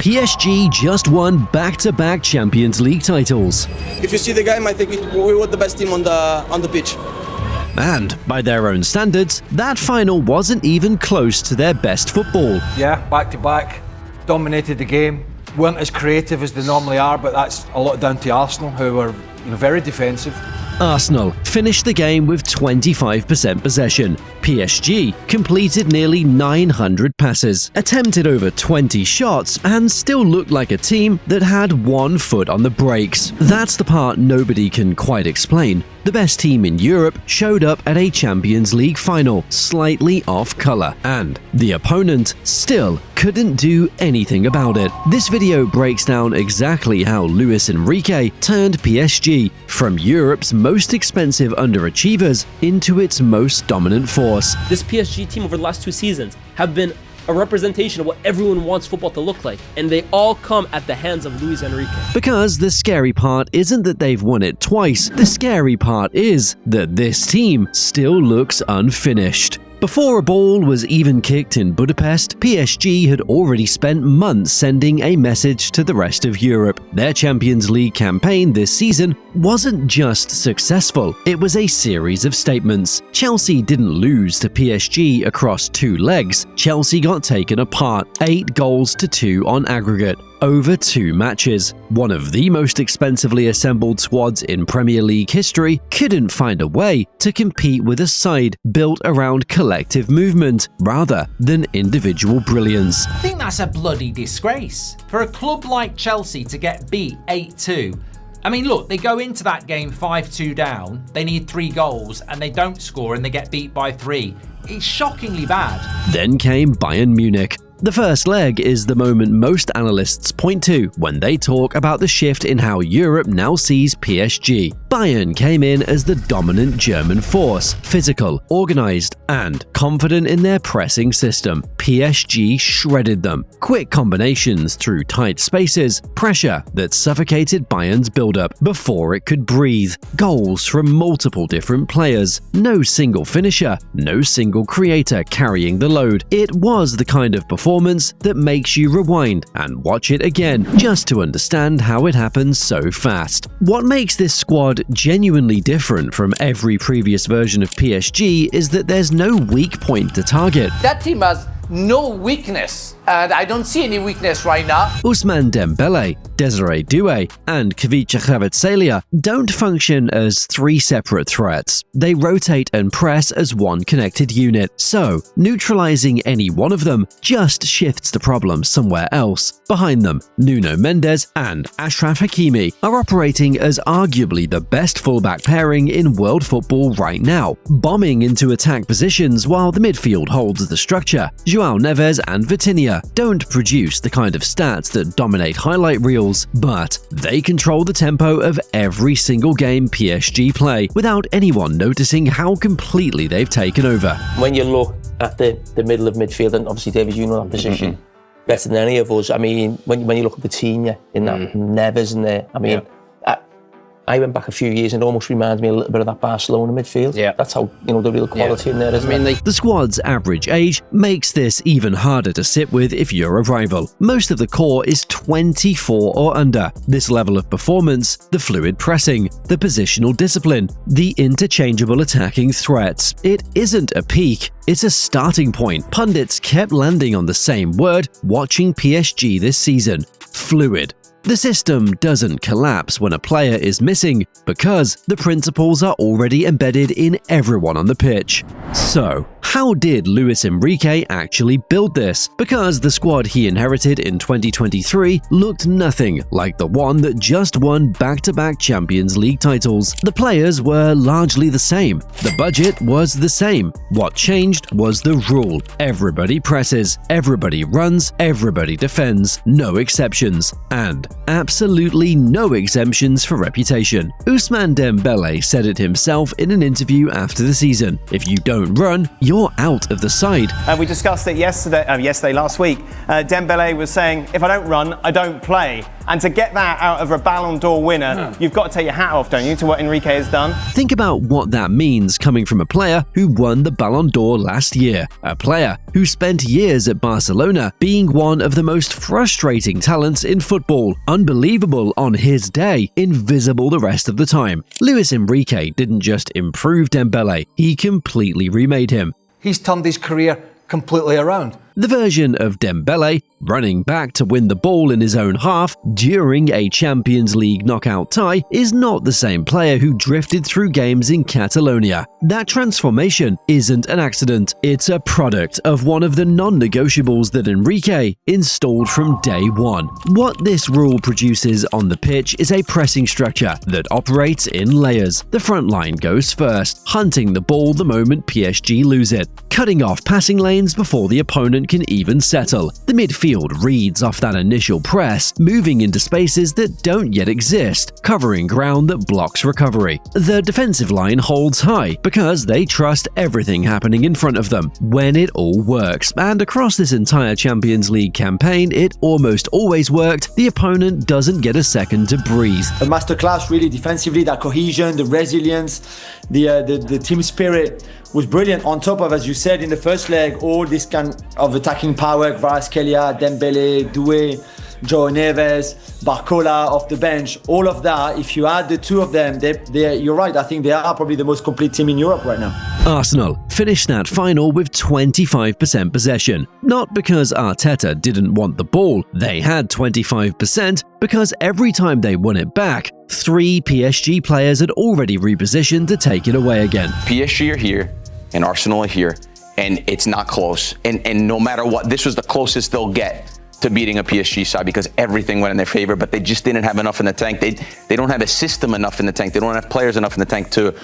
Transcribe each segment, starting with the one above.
PSG just won back-to-back Champions League titles. If you see the game, I think we were the best team on the pitch. And, by their own standards, that final wasn't even close to their best football. Yeah, back-to-back, dominated the game, weren't as creative as they normally are, but that's a lot down to Arsenal, who were very defensive. Arsenal finished the game with 25% possession. PSG completed nearly 900 passes, attempted over 20 shots, and still looked like a team that had one foot on the brakes. That's the part nobody can quite explain. The best team in Europe showed up at a Champions League final, slightly off colour, and the opponent still couldn't do anything about it. This video breaks down exactly how Luis Enrique turned PSG from Europe's most expensive underachievers into its most dominant force. This PSG team over the last 2 seasons have been a representation of what everyone wants football to look like, and they all come at the hands of Luis Enrique. Because the scary part isn't that they've won it twice, the scary part is that this team still looks unfinished. Before a ball was even kicked in Budapest, PSG had already spent months sending a message to the rest of Europe. Their Champions League campaign this season wasn't just successful, it was a series of statements. Chelsea didn't lose to PSG across 2 legs. Chelsea got taken apart, 8-2 on aggregate, over 2 matches. One of the most expensively assembled squads in Premier League history couldn't find a way to compete with a side built around collective movement rather than individual brilliance. I think that's a bloody disgrace. For a club like Chelsea to get beat 8-2, I mean, look, they go into that game 5-2 down, they need 3 goals, and they don't score and they get beat by 3. It's shockingly bad. Then came Bayern Munich. The first leg is the moment most analysts point to when they talk about the shift in how Europe now sees PSG. Bayern came in as the dominant German force, physical, organized, and confident in their pressing system. PSG shredded them. Quick combinations through tight spaces, pressure that suffocated Bayern's build-up before it could breathe, goals from multiple different players, no single finisher, no single creator carrying the load. It was the kind of performance that makes you rewind and watch it again just to understand how it happens so fast. What makes this squad genuinely different from every previous version of PSG is that there's no weak point to target. That team has no weakness, and I don't see any weakness right now. Ousmane Dembele, Désiré Doué, and Khvicha Kvaratskhelia don't function as 3 separate threats. They rotate and press as one connected unit, so neutralizing any one of them just shifts the problem somewhere else. Behind them, Nuno Mendes and Achraf Hakimi are operating as arguably the best fullback pairing in world football right now, bombing into attack positions while the midfield holds the structure. Joao Neves and Vitinha don't produce the kind of stats that dominate highlight reels, but they control the tempo of every single game PSG play without anyone noticing how completely they've taken over. When you look at the middle of midfield, and obviously David, you know that position better than any of us. I mean, when you look at Vitinha in that, Neves in there, I mean, I went back a few years and it almost reminds me a little bit of that Barcelona midfield. Yeah. That's how, the real quality in there, isn't it? The squad's average age makes this even harder to sit with if you're a rival. Most of the core is 24 or under. This level of performance, the fluid pressing, the positional discipline, the interchangeable attacking threats. It isn't a peak, it's a starting point. Pundits kept landing on the same word watching PSG this season: fluid. The system doesn't collapse when a player is missing because the principles are already embedded in everyone on the pitch. So, how did Luis Enrique actually build this? Because the squad he inherited in 2023 looked nothing like the one that just won back-to-back Champions League titles. The players were largely the same. The budget was the same. What changed was the rule. Everybody presses, everybody runs, everybody defends, no exceptions. And absolutely no exemptions for reputation. Ousmane Dembele said it himself in an interview after the season: if you don't run, you're out of the side. We discussed it last week. Dembele was saying, if I don't run, I don't play. And to get that out of a Ballon d'Or winner, you've got to take your hat off, don't you, to what Enrique has done? Think about what that means coming from a player who won the Ballon d'Or last year, a player who spent years at Barcelona being one of the most frustrating talents in football, unbelievable on his day, invisible the rest of the time. Luis Enrique didn't just improve Dembele, he completely remade him. He's turned his career completely around. The version of Dembele running back to win the ball in his own half during a Champions League knockout tie is not the same player who drifted through games in Catalonia. That transformation isn't an accident, it's a product of one of the non-negotiables that Enrique installed from day one. What this rule produces on the pitch is a pressing structure that operates in layers. The front line goes first, hunting the ball the moment PSG lose it, cutting off passing lanes before the opponent can even settle. The midfield reads off that initial press, moving into spaces that don't yet exist, covering ground that blocks recovery. The defensive line holds high because they trust everything happening in front of them when it all works, and across this entire Champions League campaign it almost always worked. The opponent doesn't get a second to breathe. A masterclass really defensively, that cohesion, the resilience, the team spirit was brilliant. On top of, as you said in the first leg, all this kind of attacking power, Kvaratskhelia, Dembele, Doue, João Neves, Barcola off the bench, all of that, if you add the two of them, you're right, I think they are probably the most complete team in Europe right now. Arsenal finished that final with 25% possession, not because Arteta didn't want the ball, they had 25%, because every time they won it back, 3 PSG players had already repositioned to take it away again. PSG are here, and Arsenal are here, and it's not close. And no matter what, this was the closest they'll get to beating a PSG side because everything went in their favor, but they just didn't have enough in the tank. They don't have a system enough in the tank. They don't have players enough in the tank to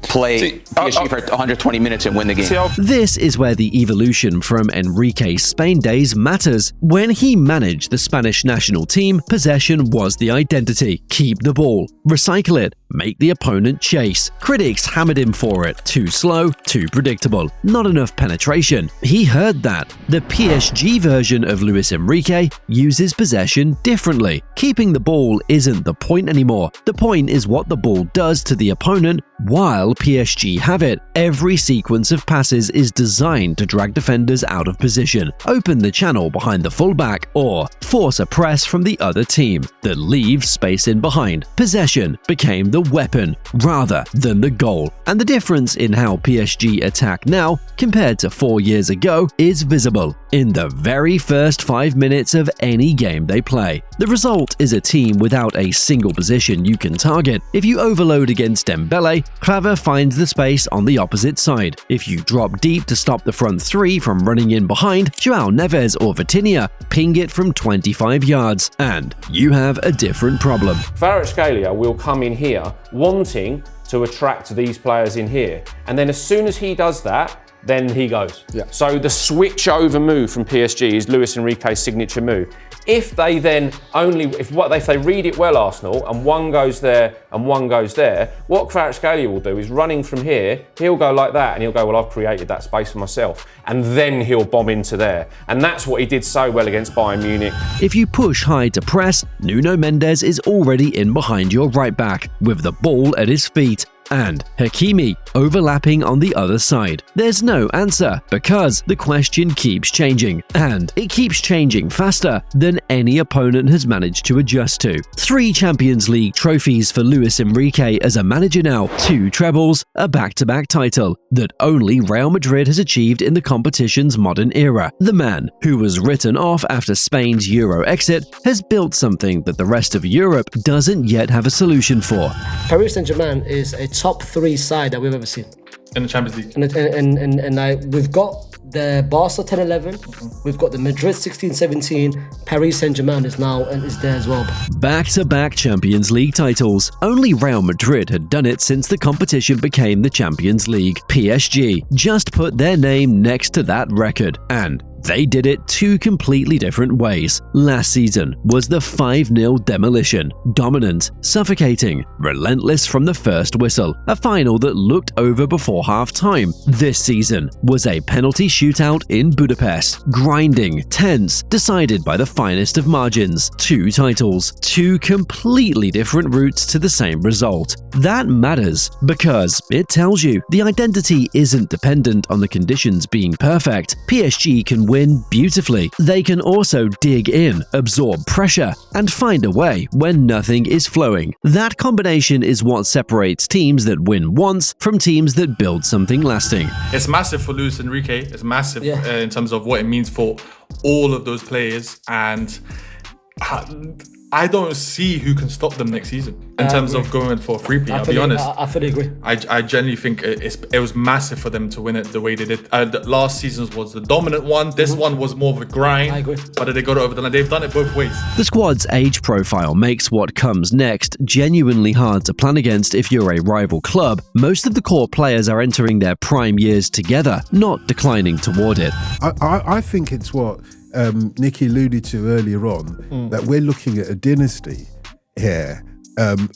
play PSG for 120 minutes and win the game. This is where the evolution from Enrique's Spain days matters. When he managed the Spanish national team, possession was the identity. Keep the ball, recycle it, make the opponent chase. Critics hammered him for it. Too slow, too predictable, not enough penetration. He heard that. The PSG version of Luis Enrique uses possession differently. Keeping the ball isn't the point anymore. The point is what the ball does to the opponent while PSG have it. Every sequence of passes is designed to drag defenders out of position, open the channel behind the fullback, or force a press from the other team that leaves space in behind. Possession became the weapon rather than the goal. And the difference in how PSG attack now compared to 4 years ago is visible in the very first 5 minutes of any game they play. The result is a team without a single position you can target. If you overload against Dembele, Klaver finds the space on the opposite side. If you drop deep to stop the front three from running in behind, João Neves or Vitinha ping it from 25 yards, and you have a different problem. Kvaratskhelia will come in here wanting to attract these players in here, and then as soon as he does that, then he goes. So the switch over move from PSG is Luis Enrique's signature move. If they then if they read it well, Arsenal, and one goes there and one goes there, what Kvaratskhelia will do is running from here, he'll go like that and he'll go, well, I've created that space for myself. And then he'll bomb into there. And that's what he did so well against Bayern Munich. If you push high to press, Nuno Mendes is already in behind your right back with the ball at his feet, and Hakimi overlapping on the other side. There's no answer because the question keeps changing, and it keeps changing faster than any opponent has managed to adjust to. 3 Champions League trophies for Luis Enrique as a manager now, 2 trebles, a back-to-back title that only Real Madrid has achieved in the competition's modern era. The man, who was written off after Spain's Euro exit, has built something that the rest of Europe doesn't yet have a solution for. Paris Saint-Germain is a top 3 side that we've ever seen in the Champions League, and we've got the Barca 10-11, we've got the Madrid 16-17, Paris Saint-Germain is there as well. Back-to-back Champions League titles. Only Real Madrid had done it since the competition became the Champions League. PSG just put their name next to that record, and they did it two completely different ways. Last season was the 5-0 demolition, dominant, suffocating, relentless from the first whistle, a final that looked over before half-time. This season was a penalty shootout in Budapest, grinding, tense, decided by the finest of margins. 2 titles, 2 completely different routes to the same result. That matters because it tells you the identity isn't dependent on the conditions being perfect. PSG can win beautifully. They can also dig in, absorb pressure, and find a way when nothing is flowing. That combination is what separates teams that win once from teams that build something lasting. It's massive for Luis Enrique. It's massive in terms of what it means for all of those players, and I don't see who can stop them next season in terms of going for a free-peat. I'll be honest. I fully agree. I genuinely think it was massive for them to win it the way they did. Last season's was the dominant one. This one was more of a grind. I agree. But they got it over the line. They've done it both ways. The squad's age profile makes what comes next genuinely hard to plan against if you're a rival club. Most of the core players are entering their prime years together, not declining toward it. I think it's what Nicky alluded to earlier on, that we're looking at a dynasty here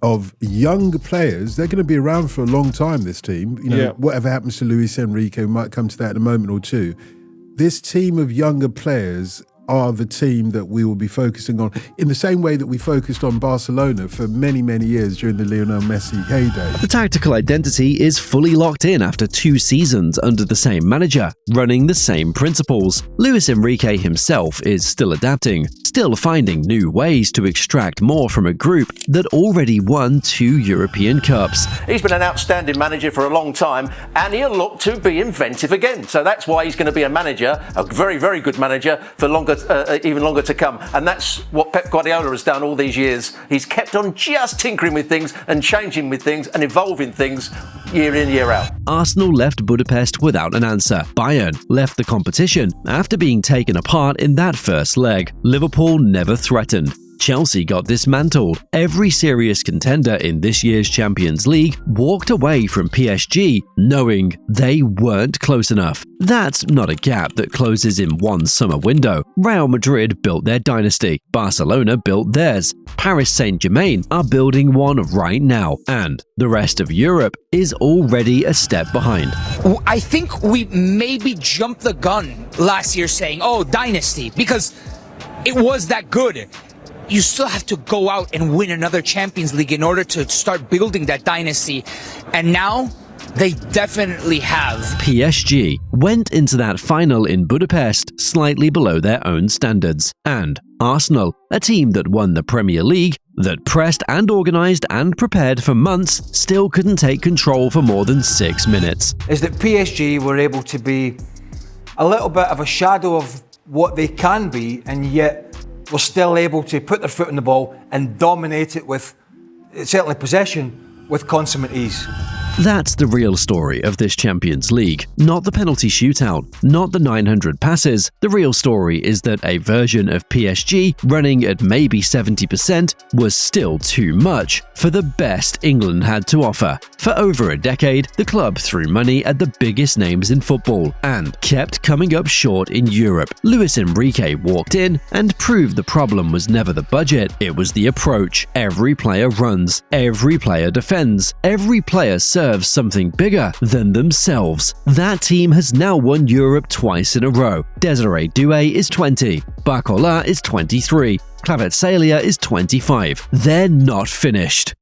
of younger players. They're going to be around for a long time, this team. You know, whatever happens to Luis Enrique, we might come to that in a moment or two. This team of younger players are the team that we will be focusing on in the same way that we focused on Barcelona for many, many years during the Lionel Messi heyday. The tactical identity is fully locked in after 2 seasons under the same manager, running the same principles. Luis Enrique himself is still adapting, still finding new ways to extract more from a group that already won 2 European Cups. He's been an outstanding manager for a long time, and he'll look to be inventive again. So that's why he's going to be a manager, a very, very good manager, for even longer to come. And that's what Pep Guardiola has done all these years. He's kept on just tinkering with things and changing with things and evolving things year in, year out. Arsenal left Budapest without an answer. Bayern left the competition after being taken apart in that first leg. Liverpool never threatened. Chelsea got dismantled. Every serious contender in this year's Champions League walked away from PSG knowing they weren't close enough. That's not a gap that closes in one summer window. Real Madrid built their dynasty. Barcelona built theirs. Paris Saint-Germain are building one right now. And the rest of Europe is already a step behind. I think we maybe jumped the gun last year saying, oh, dynasty, because it was that good. You still have to go out and win another Champions League in order to start building that dynasty. And now they definitely have. PSG went into that final in Budapest slightly below their own standards. And Arsenal, a team that won the Premier League, that pressed and organised and prepared for months, still couldn't take control for more than 6 minutes. Is that PSG were able to be a little bit of a shadow of what they can be, and yet were still able to put their foot on the ball and dominate it with, certainly possession, with consummate ease. That's the real story of this Champions League. Not the penalty shootout, not the 900 passes. The real story is that a version of PSG running at maybe 70% was still too much for the best England had to offer. For over a decade, the club threw money at the biggest names in football and kept coming up short in Europe. Luis Enrique walked in and proved the problem was never the budget, it was the approach. Every player runs, every player defends, every player serves something bigger than themselves. That team has now won Europe twice in a row. Désiré Doué is 20, Barcola is 23, Kvaratskhelia is 25. They're not finished.